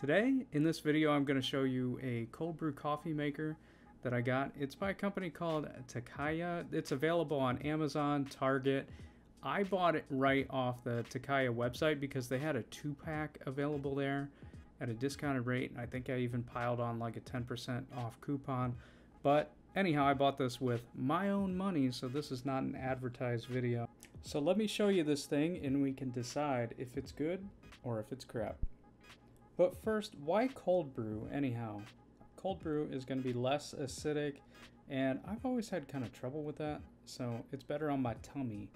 Today, in this video, I'm going to show you a cold brew coffee maker that I got. It's by a company called Takeya. It's available on Amazon, Target. I bought it right off the Takeya website because they had a 2-pack available there at a discounted rate. I think I even piled on like a 10% off coupon. But anyhow, I bought this with my own money, so this is not an advertised video. So let me show you this thing and we can decide if it's good or if it's crap. But first, why cold brew anyhow? Cold brew is going to be less acidic, and I've always had kind of trouble with that, so it's better on my tummy.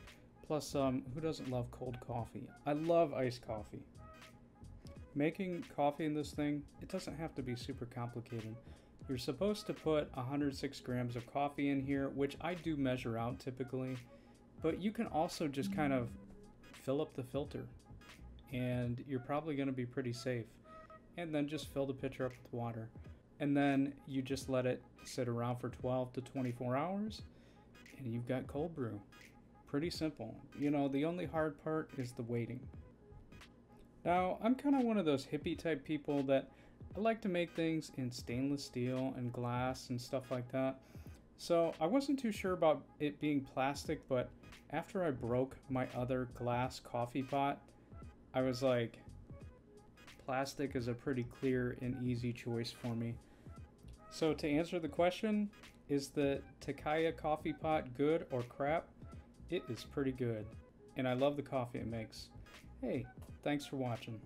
Plus, who doesn't love cold coffee? I love iced coffee. Making coffee in this thing, it doesn't have to be super complicated. You're supposed to put 106 grams of coffee in here, which I do measure out typically, but you can also just kind of fill up the filter, and you're probably going to be pretty safe. And then just fill the pitcher up with water. And then you just let it sit around for 12 to 24 hours and you've got cold brew. Pretty simple. You know, the only hard part is the waiting. Now, I'm kind of one of those hippie type people that I like to make things in stainless steel and glass and stuff like that. So I wasn't too sure about it being plastic, but after I broke my other glass coffee pot, I was like, plastic is a pretty clear and easy choice for me. So to answer the question, is the Takeya coffee pot good or crap? It is pretty good, and I love the coffee it makes. Hey, thanks for watching.